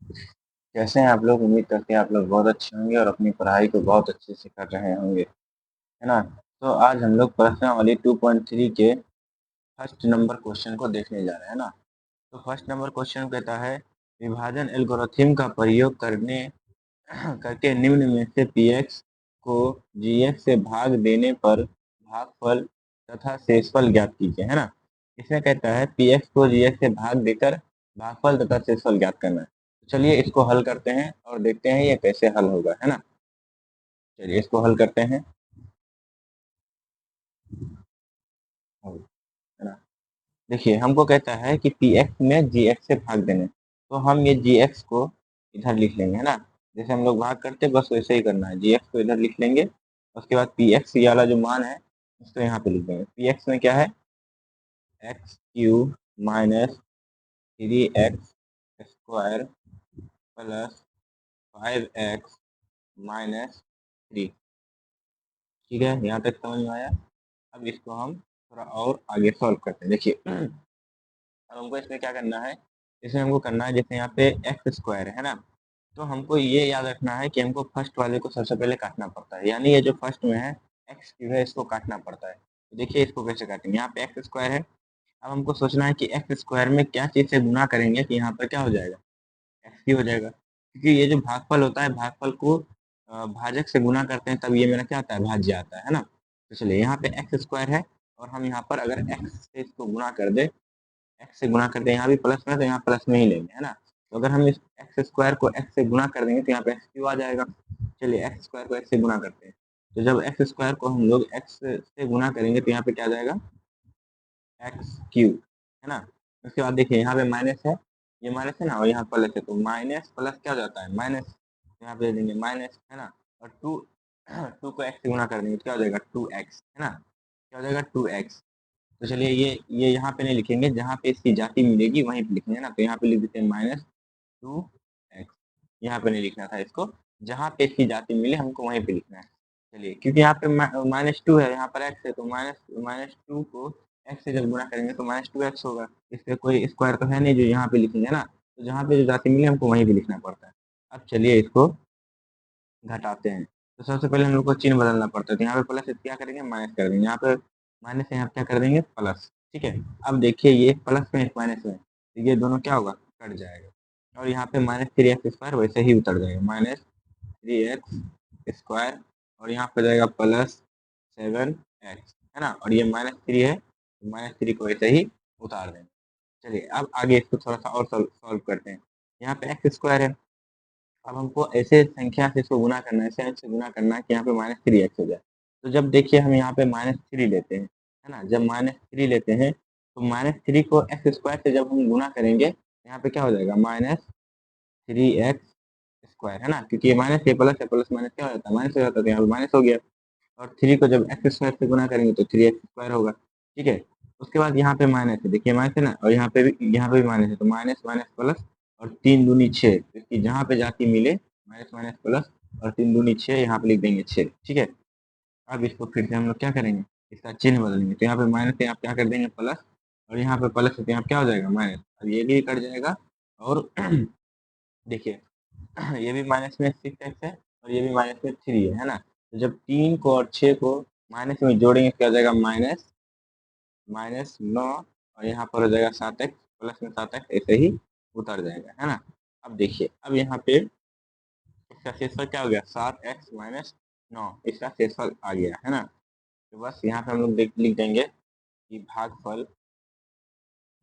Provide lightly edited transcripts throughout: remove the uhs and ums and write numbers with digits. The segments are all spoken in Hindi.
कैसे हैं आप लोग? उम्मीद करते हैं आप लोग बहुत अच्छे होंगे और अपनी पढ़ाई को बहुत अच्छे से कर रहे होंगे, है ना? तो आज हम लोग प्रश्नावली 2.3 के फर्स्ट नंबर क्वेश्चन को देखने जा रहे हैं, ना? तो फर्स्ट नंबर क्वेश्चन कहता है, विभाजन एल्गोरिथम का प्रयोग करने करके निम्न में से px को gx से भाग देने पर भागफल तथा शेषफल ज्ञात कीजिए, है ना? इसमें कहता है px को gx से भाग देकर भागफल तथा शेषफल ज्ञात करना है। तो चलिए इसको हल करते हैं और देखते हैं ये कैसे हल होगा, है ना? चलिए इसको हल करते हैं, है ना? देखिए हमको कहता है कि px में gx से भाग देने, तो हम ये gx को इधर लिख लेंगे, है ना? जैसे हम लोग भाग करते बस वैसे ही करना है, gx को इधर लिख लेंगे। उसके बाद px ये वाला जो मान है उसको यहाँ पे लिख देंगे। px में क्या है, x cube minus 3x square plus 5x minus 3। ठीक है, यहाँ तक समझ में आया? अब इसको हम थोड़ा और आगे सॉल्व करते हैं। देखिए अब हमको इसमें क्या करना है, इसमें हमको करना है जैसे यहाँ पे एक्स स्क्वायर है ना, तो हमको ये याद रखना है कि हमको फर्स्ट वाले को सबसे पहले काटना पड़ता है, यानी ये जो फर्स्ट में है एक्स क्यूब है इसको काटना पड़ता है। तो देखिए इसको कैसे काटेंगे, यहाँ पे एक्स स्क्वायर है। अब हमको सोचना है कि एक्स स्क्वायर में क्या चीज़ से गुना करेंगे कि यहाँ पर क्या हो जाएगा, एक्स ही हो जाएगा, क्योंकि ये जो भागफल होता है भागफल को भाजक से गुना करते हैं तब ये मेरा क्या आता है, भाज्य आता है ना? तो चलिए यहाँ पे एक्स स्क्वायर है और हम यहाँ पर अगर एक्स से इसको गुना कर दे, एक्स से गुना कर दे, यहाँ भी प्लस में है तो यहाँ प्लस में ही लेंगे, है ना? तो अगर हम इस एक्स स्क्वायर को एक्स से गुना कर देंगे तो यहाँ पे एक्स क्यू आ जाएगा। चलिए एक्स स्क्वायर को एक्स से गुना करते हैं, तो जब एक्स स्क्वायर को हम लोग एक्स से गुना करेंगे तो यहाँ पे क्या आ जाएगा, एक्स क्यूब, है ना? उसके बाद देखिए यहाँ पे माइनस है, ये माइनस है ना, और यहाँ प्लस है, तो माइनस प्लस क्या हो जाता है, माइनस। यहाँ पे देंगे माइनस, है ना? और टू टू को एक्स से गुना कर देंगे तो क्या हो जाएगा, 2x, है ना? क्या हो जाएगा, 2x। तो चलिए ये यहाँ पे नहीं लिखेंगे, जहाँ पे इसकी जाति मिलेगी वहीं पे लिखेंगे ना, तो यहाँ पे लिख देते हैं -2x। यहाँ पे नहीं लिखना था इसको, जहाँ पे इसकी जाति मिले हमको वहीं पे लिखना है। चलिए क्योंकि यहाँ पे -2 है, यहाँ पर x है, तो माइनस टू को x से जब गुणा करेंगे तो -2x होगा। इससे कोई स्क्वायर तो है नहीं जो यहाँ पे लिखेंगे ना, तो जहाँ पे जो जाति मिले हमको वहीं पे लिखना पड़ता है। अब चलिए इसको घटाते हैं, तो सबसे पहले हम लोग को चिन्ह बदलना पड़ता है, तो यहाँ पे प्लस क्या करेंगे, माइनस कर देंगे, यहाँ पे माइनस है, यहाँ पे क्या कर देंगे, प्लस। ठीक है, अब देखिए ये प्लस में एक माइनस में, तो ये दोनों क्या होगा, कट जाएगा, और यहाँ पे -3x² वैसे ही उतर जाएगा, -3x² और यहाँ पे जाएगा +7x, है ना? और ये -3 है, तो -3 को वैसे ही उतार देंगे। चलिए अब आगे इसको थोड़ा सा और सॉल्व करते हैं। यहाँ पे x² है, अब हमको ऐसे संख्या से इसको गुना करना है, ऐसे अंक से गुना करना है कि यहाँ पे -3x हो जाए। तो जब देखिए हम यहाँ पे -3 लेते हैं, है ना? जब -3 लेते हैं तो -3 को x² से जब हम गुना करेंगे, यहाँ पे क्या हो जाएगा, -3x², है ना? क्योंकि ये माइनस है, प्लस माइनस क्या हो जाता है, माइनस हो जाता है, तो यहाँ पे माइनस हो गया। और 3 को जब x² से गुना करेंगे तो 3x² होगा। ठीक है, उसके बाद यहाँ पे माइनस है, देखिए माइनस है ना, और यहाँ पे भी माइनस है, तो माइनस माइनस प्लस और 3 दूनी 6, इसकी जहाँ पे जाती मिले माइनस माइनस प्लस और 3 दूनी 6, यहाँ पे लिख देंगे 6। ठीक है, अब इसको फिर से हम लोग क्या करेंगे, इसका चिन्ह बदलेंगे, तो यहाँ पे माइनस है, यहाँ पे क्या कर देंगे, प्लस, और यहाँ पे प्लस है तो यहाँ पे क्या हो जाएगा, माइनस। अब ये भी कट जाएगा, और देखिए ये भी माइनस में 6x है और ये भी माइनस में 3 है ना? तो जब 3 को और 6 को माइनस में जोड़ेंगे तो क्या हो जाएगा, -9, और यहाँ पर हो जाएगा 7x, प्लस में 7x ऐसे ही उतर जाएगा, है ना? अब देखिए अब यहाँ पे इसका शेषफल क्या हो गया, 7x माइनस 9, इसका शेषफल आ गया, है ना? तो बस यहाँ पे हम लोग लिख देंगे कि भागफल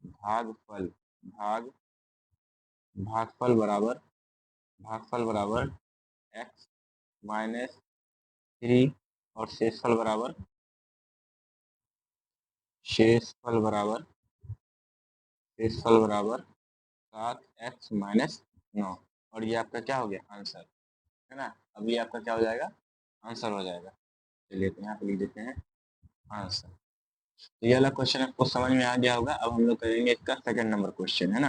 भागफल भाग भागफल बराबर x माइनस 3 और शेषफल बराबर 7x माइनस 9, और ये आपका क्या हो गया, आंसर, है ना? अब ये आपका क्या हो जाएगा, आंसर हो जाएगा। चलिए तो यहाँ पे लिख देते हैं आंसर। तो ये वाला क्वेश्चन आपको समझ में आ गया होगा। अब हम लोग करेंगे इसका सेकंड नंबर क्वेश्चन, है ना?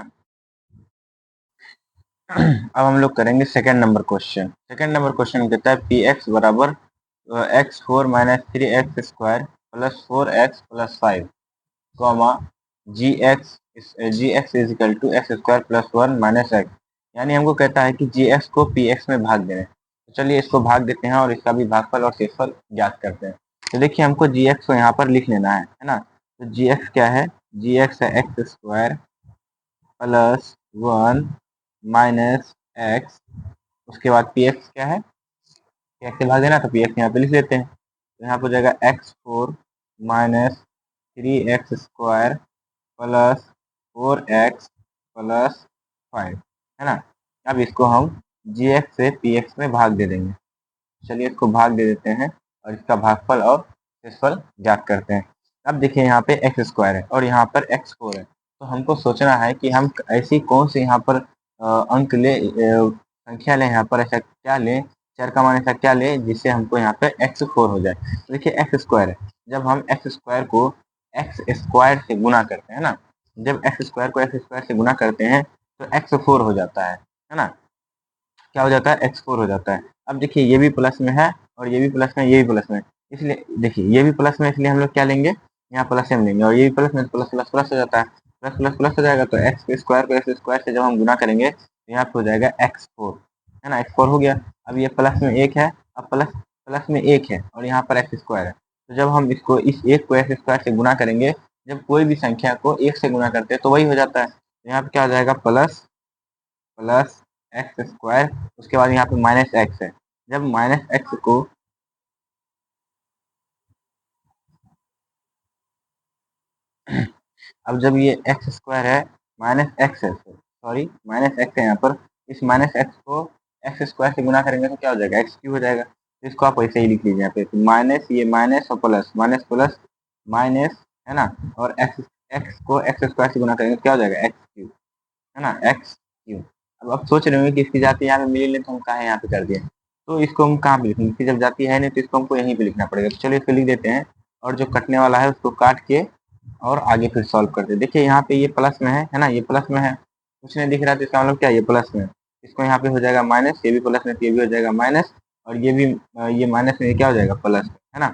अब हम लोग करेंगे second number question. Second number question कहता है px बराबर x4 minus 3x² plus 4x plus 5, comma gx is equal to x² plus 1 minus x। यानी हमको कहता है कि gx को px में भाग देना है। तो चलिए इसको भाग देते हैं और इसका भी भागफल और शेषफल ज्ञात करते हैं। तो देखिए हमको gx को यहाँ पर लिख लेना है ना। तो gx क्या है, gx है x square plus 1 minus x, उसके बाद px क्या है, px से भाग देना तो px यहाँ पे लिख लेते हैं। तो यहाँ पर हो जाएगा x4 minus 3x square plus 4x plus 5, है ना। अब इसको हम gx से px में भाग दे देंगे। चलिए इसको भाग दे देते हैं और इसका भागफल और शेषफल ज्ञात करते हैं। अब देखिए यहाँ पे एक्स स्क्वायर है और यहाँ पर x4 है, तो हमको सोचना है कि हम ऐसी कौन सी यहाँ पर अंक ले, संख्या लें, यहाँ पर ऐसा क्या लें, चर का मान ऐसा क्या लें जिससे हमको यहाँ पे x4 हो जाए। तो देखिए एक्स स्क्वायर है, जब हम एक्स स्क्वायर को एक्स स्क्वायर से गुना करते हैं ना, जब एक्स स्क्वायर को एक्स स्क्वायर से गुना करते हैं तो x4 हो जाता है ना। क्या हो जाता है, x4 हो जाता है। अब देखिए ये भी प्लस में है और ये भी प्लस में, ये भी प्लस में, इसलिए देखिए ये भी प्लस में, इसलिए हम लोग क्या लेंगे, यहाँ प्लस हम लेंगे, और ये भी प्लस में, प्लस प्लस प्लस हो जाता है, प्लस प्लस प्लस हो जाएगा। तो एक्स स्क्वायर को एक्स स्क्वायर से जब हम गुना करेंगे तो यहाँ पे हो जाएगा x4, है ना, x4 हो गया। अब ये प्लस में एक है, अब प्लस प्लस में एक है और यहाँ पर एक्स स्क्वायर है, तो जब हम इसको इस एक को एक्स स्क्वायर से गुना करेंगे, जब कोई भी संख्या को एक से गुना करते हैं तो वही हो जाता है। तो यहाँ पे क्या हो जाएगा, प्लस प्लस एक्स स्क्वायर, उसके बाद यहाँ पे माइनस एक्स है। जब माइनस एक्स को अब जब ये एक्स स्क्वायर है, माइनस एक्स है, सॉरी माइनस एक्स है यहाँ पर, इस माइनस एक्स को एक्स स्क्वायर से गुना करेंगे तो क्या हो जाएगा, एक्स क्यू हो जाएगा। तो इसको आप वैसे ही लिख लीजिए यहाँ पे, तो माइनस ये माइनस और प्लस, माइनस प्लस माइनस, है ना, और एक्स एक्स को एक्स स्क्वायर से गुना करेंगे तो क्या हो जाएगा, एक्स क्यू, है ना, एक्स क्यू। अब आप सोच रहे होंगे कि इसकी जाति यहाँ पे मिली नहीं तो हम कहाँ यहाँ पे कर दिए, तो इसको हम कहाँ पे लिखेंगे, इसकी जब जाति है नहीं तो इसको हमको यहीं पे लिखना पड़ेगा। तो चलिए इसको लिख देते हैं और जो कटने वाला है उसको काट के और आगे फिर सॉल्व करते हैं। देखिए यहाँ पे ये प्लस में है ना, ये प्लस में है, कुछ नहीं दिख रहा तो इसका मतलब क्या है, ये प्लस में है। इसको यहाँ पे हो जाएगा माइनस, ये भी प्लस में तो ये भी हो जाएगा माइनस, और ये भी ये माइनस में ये क्या हो जाएगा, प्लस, है ना।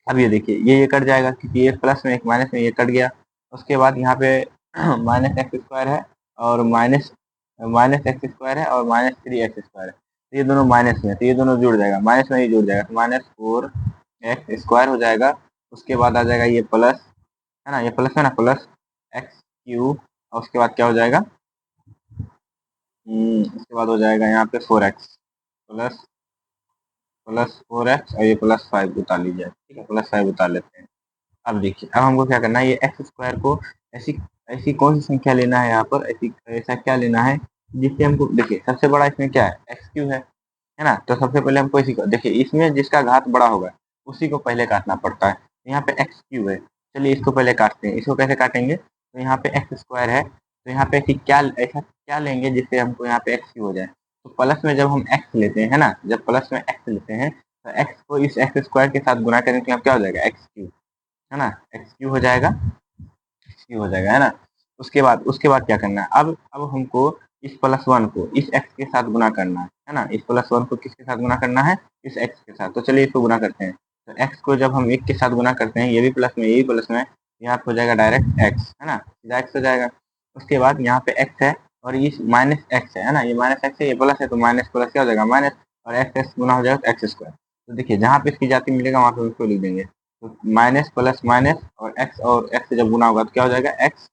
अब ये देखिए ये कट जाएगा क्योंकि ये प्लस में एक माइनस में ये कट गया। उसके बाद यहाँ पे माइनस एक्स स्क्वायर है और माइनस माइनस एक्स स्क्वायर है और माइनस 3x स्क्वायर है, तो ये दोनों माइनस में है, तो ये दोनों जुड़ जाएगा, माइनस में ही जुड़ जाएगा, तो -4x स्क्वायर हो जाएगा। उसके बाद आ जाएगा ये प्लस, है ना, ये प्लस है ना, प्लस एक्स क्यू, और उसके बाद क्या हो जाएगा, उसके बाद हो जाएगा यहाँ पे 4x प्लस प्लस 4x, और ये +5 उतार लीजिए, ठीक है, +5 उतार लेते हैं। अब देखिए अब हमको क्या करना है, ये एक्स स्क्वायर को ऐसी ऐसी कौन सी संख्या लेना है यहाँ पर, ऐसी ऐसा क्या लेना है जिससे हमको, देखिए सबसे बड़ा इसमें क्या है, एक्स क्यू है ना। तो सबसे पहले हमको इसी को देखिए, इसमें जिसका घात बड़ा होगा उसी को पहले काटना पड़ता है। तो यहाँ पे एक्स क्यू है, चलिए इसको पहले काटते हैं। इसको कैसे काटेंगे, तो यहाँ पे एक्स स्क्वायर है, तो यहाँ पे ऐसा क्या लेंगे जिससे हमको यहाँ पे एक्स क्यू हो जाए। तो प्लस में जब हम एक्स लेते हैं, है ना, जब प्लस में एक्स लेते हैं तो एक्स को इस एक्स स्क्वायर के साथ गुना करेंगे तो यहाँ क्या हो जाएगा, एक्स क्यू, है ना, एक्स क्यू हो जाएगा, एक्स क्यू हो जाएगा, है ना। उसके बाद क्या करना है, अब हमको इस +1 को इस x के साथ गुना करना है ना, इस +1 को किसके साथ गुना करना है, इस x के साथ। तो चलिए इसको गुना करते हैं। तो x को जब हम 1 के साथ गुना करते हैं, ये भी प्लस में, ये भी प्लस में, यहाँ पे हो जाएगा डायरेक्ट x, है ना, सीधा x हो जाएगा। उसके बाद यहाँ पे x है और ये माइनस एक्स है ना, ये माइनस एक्स है, ये प्लस है, तो माइनस प्लस क्या हो जाएगा, माइनस, और एक्स एक्स गुना हो जाएगा तो एक्स स्क्वायर। तो देखिए जहाँ पे इसकी जाति मिलेगा वहाँ पे उसको लिख देंगे। तो माइनस प्लस माइनस और एक्स से जब गुना होगा तो क्या हो जाएगा, एक्स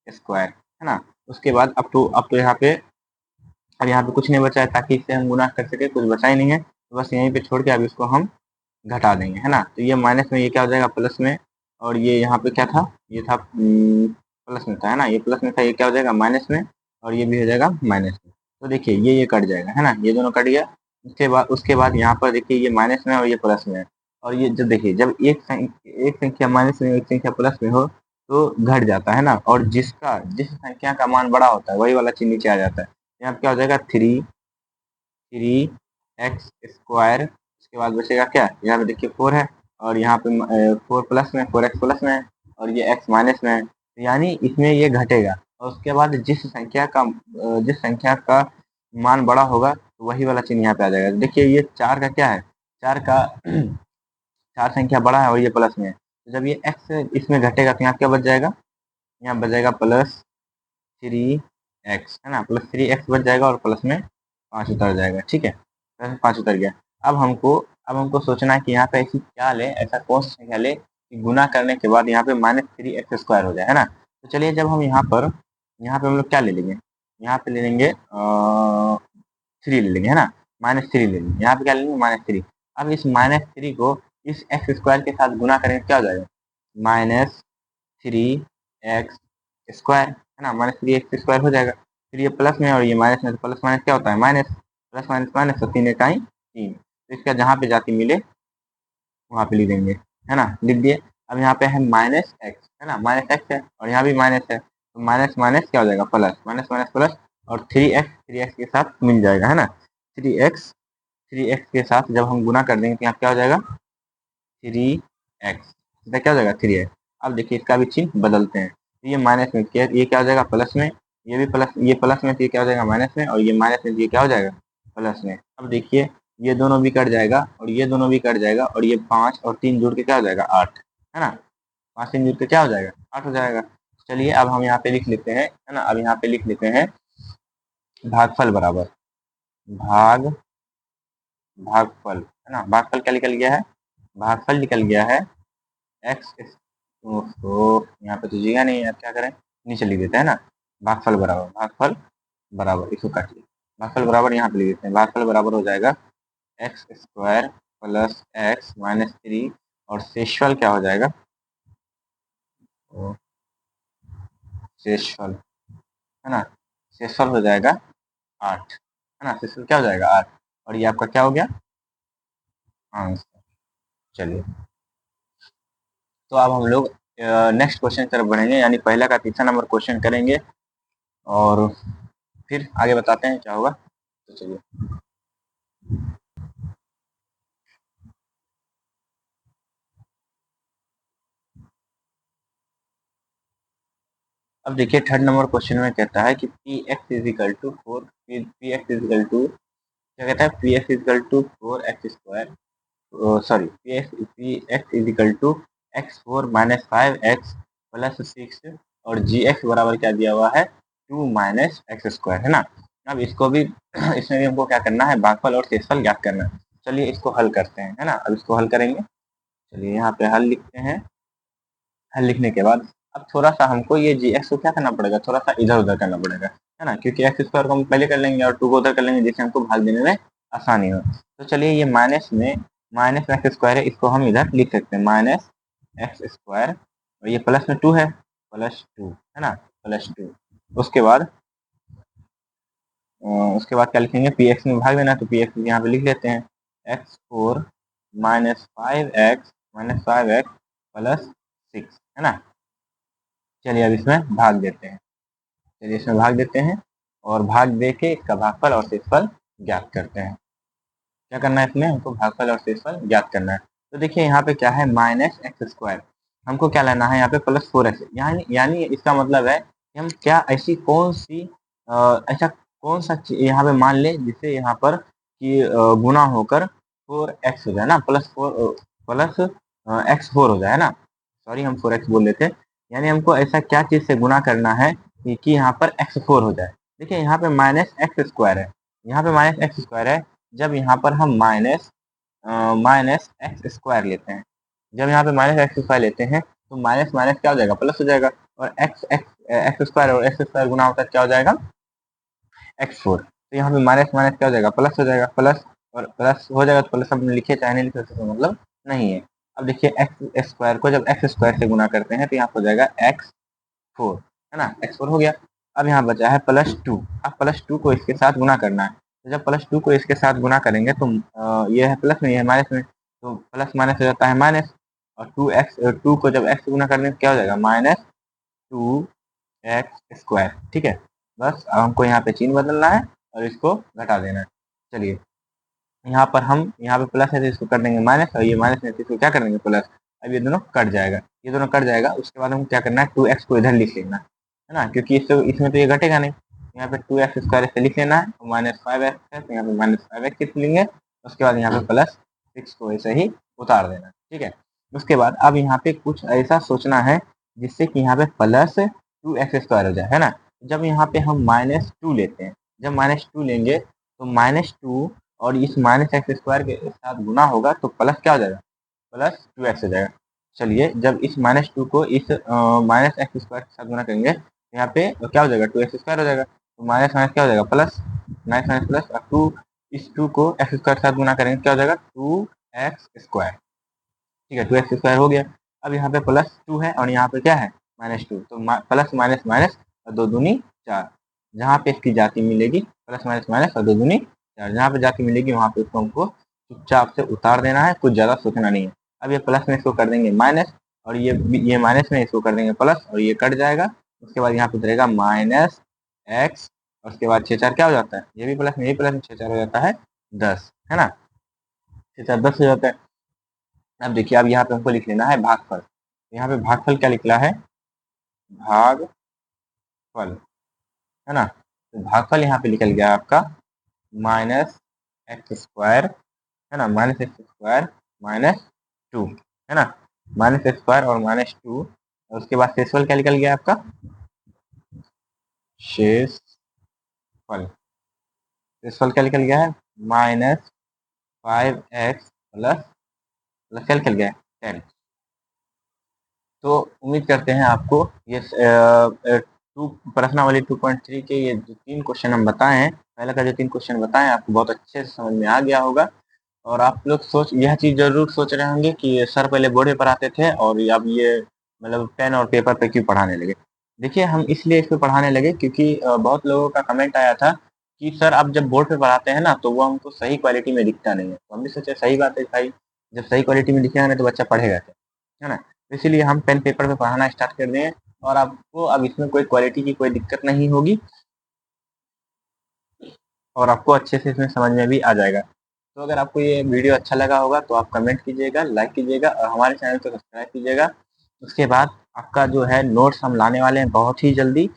स्क्वायर, है ना। उसके बाद अब तो यहाँ पे, अब यहाँ पे कुछ नहीं बचा है ताकि इससे हम गुना कर सके, कुछ बचा ही नहीं है, तो बस यहीं पे छोड़ के अब इसको हम घटा देंगे, है ना। तो ये माइनस में, ये क्या हो जाएगा, प्लस में, और ये यहाँ पे क्या था, ये था प्लस में था, है ना, ये प्लस में था, ये क्या हो जाएगा, माइनस में, और ये भी हो जाएगा माइनस में। तो देखिए ये कट जाएगा, है ना, ये दोनों कट गया। उसके बाद यहाँ पर देखिए ये माइनस में और ये प्लस में है, और ये जब देखिए जब एक संख्या माइनस में एक संख्या प्लस में हो तो घट जाता है ना, और जिस संख्या का मान बड़ा होता है वही वाला चिन्ह नीचे आ जाता है। यहाँ पे क्या हो जाएगा, थ्री एक्स स्क्वायर, उसके बाद बचेगा क्या, यहाँ पे देखिए 4 है, और यहाँ पे 4 प्लस में, 4x प्लस में है, और ये x माइनस में है, तो यानी इसमें ये घटेगा। और उसके बाद जिस संख्या का मान बड़ा होगा तो वही वाला चिन्ह यहाँ पे आ जाएगा। देखिए ये 4 का क्या है, 4 का 4 संख्या बड़ा है और ये प्लस में है, तो जब ये x इसमें घटेगा तो यहाँ क्या बच जाएगा, यहाँ बच जाएगा +3 एक्स है ना, प्लस 3x बच जाएगा और प्लस में 5 उतर जाएगा। ठीक है, प्लस 5 उतर गया। अब हमको सोचना है कि यहाँ पे ऐसी क्या ले, ऐसा कौन सी संख्या ले कि गुना करने के बाद यहाँ पे -3x² हो जाए, है ना। तो चलिए जब हम यहाँ पे हम लोग क्या ले लेंगे, यहाँ पे ले लेंगे 3 ले लेंगे, है ना, -3 ले लेंगे। यहाँ पे क्या ले लेंगे, -3। अब इस -3 को इस x² के साथ गुना करेंगे क्या हो जाएगा, -3x², है ना, -3x² हो जाएगा। फिर ये प्लस में और ये माइनस में, तो प्लस माइनस क्या होता है, माइनस, प्लस माइनस माइनस, तो 3 इकाई 3। तो इसका जहाँ पे जाति मिले वहाँ पे लिख देंगे, है ना, लिख दिए। अब यहाँ पे है -x, है ना, -x है और यहाँ भी माइनस है, तो माइनस माइनस क्या हो जाएगा, प्लस, माइनस माइनस प्लस, और 3x के साथ मिल जाएगा, है ना। 3x के साथ जब हम गुना कर देंगे तो यहाँ क्या हो जाएगा, 3x, सीधा क्या हो जाएगा, 3x। अब देखिए इसका भी चिन्ह बदलते हैं, तो ये माइनस में ये क्या हो जाएगा, प्लस में, ये भी प्लस, ये प्लस में, तो ये क्या हो जाएगा, माइनस में, और ये माइनस में, तो ये क्या हो जाएगा, प्लस में। अब देखिए ये दोनों भी कट जाएगा और ये दोनों भी कट जाएगा, और ये 5 और 3 जुड़ के क्या हो जाएगा, 8, है ना। 5 3 जुड़ के क्या हो जाएगा, 8 हो जाएगा। चलिए अब हम यहाँ पे लिख लेते हैं, है ना, अब यहाँ पे लिख लेते हैं भागफल बराबर भाग भागफल, है ना। भागफल क्या निकल गया है, भागफल निकल गया है एक्स, तो यहाँ पे तो जगह नहीं है, क्या करें, नीचे लिख देते हैं ना, भागफल बराबर इसको काट लिया, भागफल बराबर यहाँ पे लिख देते हैं, भागफल बराबर हो जाएगा x² प्लस x -3, और शेषफल क्या हो जाएगा, शेषफल, है ना, शेषफल हो जाएगा 8, है ना, शेषफल क्या हो जाएगा 8, और ये आपका क्या हो गया, आंसर। चलिए तो अब हम लोग नेक्स्ट क्वेश्चन की तरफ बढ़ेंगे, यानी पहला का तीसरा नंबर क्वेश्चन करेंगे और फिर आगे बताते हैं क्या होगा। तो चलिए अब देखिए थर्ड नंबर क्वेश्चन में कहता है कि P X is equal to 4, P X is equal to क्या कहता है, P X is equal to 4x², sorry P X is equal to x4 - 5x plus 6, और जी एक्स बराबर क्या दिया हुआ है, 2 - x², है ना। अब इसको भी इसमें भी हमको क्या करना है, भागफल और शेषफल ज्ञात करना है। चलिए इसको हल करते हैं, है ना, अब इसको हल करेंगे। चलिए यहाँ पे हल लिखते हैं, हल लिखने के बाद अब थोड़ा सा हमको ये जी एक्स को क्या करना पड़ेगा, थोड़ा सा इधर उधर करना पड़ेगा, है ना, क्योंकि x² को हम पहले कर लेंगे और 2 को उधर कर लेंगे, जिससे हमको भाग देने में आसानी हो। तो चलिए ये माइनस में -x² है, इसको हम इधर लिख सकते हैं -x², और ये प्लस में 2 है, +2, है ना, +2। उसके बाद क्या लिखेंगे, पी एक्स में भाग देना, तो पी एक्स यहाँ पे लिख लेते हैं x4 - 5x प्लस 6, है ना। चलिए अब इसमें भाग देते हैं, चलिए इसमें भाग देते हैं और भाग दे के इसका भागफल और शेषफल ज्ञात करते हैं। क्या करना है इसमें, हमको भागफल और शेषफल ज्ञात करना है। तो देखिए यहाँ पे क्या है, -x², हमको क्या लेना है यहाँ पे +4x, यानी इसका मतलब है कि हम क्या ऐसी कौन सी ऐसा कौन सा यहाँ पे मान ले जिससे यहाँ पर कि गुना होकर 4x हो जाए ना, प्लस x4 हो जाए, है ना, सॉरी हम 4x बोल लेते, यानी हमको ऐसा क्या चीज़ से गुना करना है कि यहाँ पर x4 हो जाए। देखिए यहाँ पे -x² है, यहाँ पे -x² है, जब यहाँ पर हम -x² लेते हैं, जब यहाँ पे -x² लेते हैं तो माइनस माइनस क्या हो जाएगा, प्लस हो जाएगा, और x² और x² गुना होकर क्या हो जाएगा, x4। तो यहाँ पे माइनस माइनस क्या हो जाएगा, प्लस हो जाएगा, प्लस और प्लस हो जाएगा, तो प्लस हम लिखे चाहे नहीं लिखे तो मतलब नहीं है। अब देखिए x² को जब x² से गुना करते हैं तो यहाँ हो जाएगा x4, है ना, x4 हो गया। अब यहाँ बचा है +2, अब +2 को इसके साथ गुना करना है, तो जब +2 को इसके साथ गुना करेंगे तो ये है प्लस में, ये है माइनस में, तो प्लस माइनस हो जाता है माइनस, और 2 को जब x से गुना करने क्या हो जाएगा, -2x², ठीक है। बस अब हमको यहाँ पे चिन्ह बदलना है और इसको घटा देना है। चलिए यहाँ पर हम यहाँ पे प्लस है तो इसको कर देंगे माइनस, और ये माइनस है तो इसको क्या कर देंगे, प्लस। अब ये दोनों कट जाएगा, ये दोनों कट जाएगा, उसके बाद हम क्या करना है, 2x को इधर लिख लेना है ना, क्योंकि इसमें तो ये घटेगा नहीं, यहाँ पे 2x² से लिख लेना है, -5x है तो यहाँ पे -5x लिखेंगे, उसके बाद यहाँ पे +6 को ऐसे ही उतार देना, ठीक है। उसके बाद अब यहाँ पे कुछ ऐसा सोचना है जिससे कि यहाँ पे +2x² हो जाए, है ना। जब यहाँ पे हम -2 लेते हैं, जब -2 लेंगे तो -2 और इस -x² के साथ गुना होगा तो प्लस क्या हो जाएगा, प्लस 2x हो जाएगा। चलिए जब इस -2 को इस -x² के साथ गुना करेंगे तो यहाँ पे क्या हो जाएगा, 2x² हो जाएगा। तो माइनस माइनस क्या हो जाएगा, प्लस, माइनस माइनस प्लस, और 2 इस 2 को x² के साथ गुना करेंगे क्या हो जाएगा, 2x²। ठीक है, 2x² हो गया। अब यहाँ पे +2 है और यहाँ पे क्या है, -2, तो प्लस माइनस माइनस और 2 दूनी 4। जहाँ पे इसकी जाति मिलेगी प्लस माइनस माइनस और 2 दूनी 4, जहाँ पे जाति मिलेगी वहाँ पे उसको हमको चुपचाप से उतार देना है, कुछ ज़्यादा सोचना नहीं है। अब ये प्लस में इसको कर देंगे माइनस, और ये माइनस में इसको कर देंगे प्लस, और ये कट जाएगा। उसके बाद यहाँ पे रहेगा -x, और उसके बाद 6 4 क्या हो जाता है, ये भी प्लस में, ये प्लस में 6 4 हो जाता है 10, है ना, 6 4 10 हो जाता है। अब देखिए, अब यहाँ पे हमको लिख लेना है भागफल। यहाँ पे भागफल क्या निकला है, भागफल, है ना। तो भागफल यहाँ पे निकल गया आपका -x², है ना, -x² -2, है ना, -x² और -2, और उसके बाद शेषफल क्या निकल गया आपका, शेषफल, शेषफल क्या निकल गया है, -5x प्लस क्या निकल गया है, 10। तो उम्मीद करते हैं आपको ये प्रश्नावली 2.3 के ये जो 3 क्वेश्चन हम बताए हैं, पहले का जो 3 क्वेश्चन बताए हैं, आपको बहुत अच्छे से समझ में आ गया होगा। और आप लोग यह चीज़ ज़रूर सोच रहे होंगे कि सर पहले बोर्ड पे पढ़ाते थे और अब ये मतलब पेन और पेपर पे क्यों पढ़ाने लगे। देखिए, हम इसलिए इस पे पढ़ाने लगे क्योंकि बहुत लोगों का कमेंट आया था कि सर आप जब बोर्ड पे पढ़ाते हैं ना तो वो हमको सही क्वालिटी में दिखता नहीं है। तो हम भी सोचे सही बात है भाई, जब सही क्वालिटी में दिखेगा नहीं तो बच्चा पढ़ेगा क्या, है ना। तो इसीलिए हम पेन पेपर पे पढ़ाना स्टार्ट कर दिए, और आपको अब इसमें कोई क्वालिटी की कोई दिक्कत नहीं होगी, और आपको अच्छे से इसमें समझ में भी आ जाएगा। तो अगर आपको ये वीडियो अच्छा लगा होगा तो आप कमेंट कीजिएगा, लाइक कीजिएगा और हमारे चैनल को सब्सक्राइब कीजिएगा। उसके बाद आपका जो है नोट्स हम लाने वाले हैं बहुत ही जल्दी।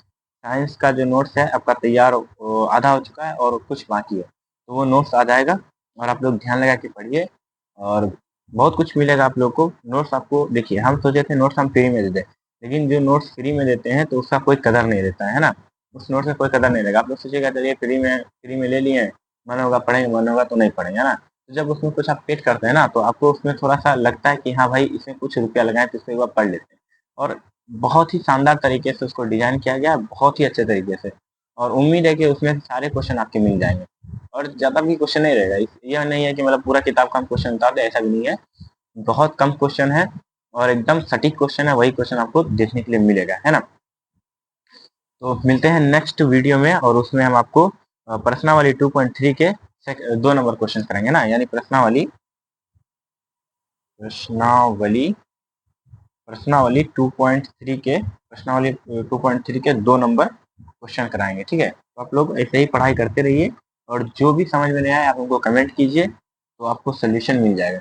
साइंस का जो नोट्स है आपका तैयार आधा हो चुका है और कुछ बाकी है, तो वो नोट्स आ जाएगा, और आप लोग ध्यान लगा के पढ़िए, और बहुत कुछ मिलेगा आप लोग को। नोट्स आपको देखिए, हम सोचे थे नोट्स हम फ्री में दे दें, लेकिन जो नोट्स फ्री में देते हैं तो उसका कोई कदर नहीं रहता है ना। उस नोट्स में कोई कदर नहीं रहेगा। आप लोग सोचिएगा चलिए फ्री में ले लिए हैं, मन होगा पढ़ेंगे, मन होगा तो नहीं पढ़ेंगे, है ना। तो जब उसमें कुछ आप पेड करते हैं ना तो आपको उसमें थोड़ा-सा लगता है कि हाँ भाई, इसमें कुछ रुपया लगाएँ तो इसको एक बार पढ़ लेते हैं। और बहुत ही शानदार तरीके से उसको डिज़ाइन किया गया है, बहुत ही अच्छे तरीके से, और उम्मीद है कि उसमें से सारे क्वेश्चन आपके मिल जाएँगे, और ज़्यादा भी क्वेश्चन नहीं रहेगा। यह नहीं है कि मतलब पूरा किताब का हम क्वेश्चन उतार दें, ऐसा भी नहीं है। बहुत कम क्वेश्चन है और एकदम सटीक क्वेश्चन है, वही क्वेश्चन आपको देखने के लिए मिलेगा, है ना। तो मिलते हैं नेक्स्ट वीडियो में, और उसमें हम आपको प्रश्नावली 2.3 के 2 नंबर क्वेश्चन कराएंगे ना, यानी प्रश्नावली प्रश्नावली प्रश्नावली 2.3 के 2 नंबर क्वेश्चन कराएंगे, ठीक है। तो आप लोग ऐसे ही पढ़ाई करते रहिए, और जो भी समझ में नहीं आए आप उनको कमेंट कीजिए, तो आपको सोल्यूशन मिल जाएगा।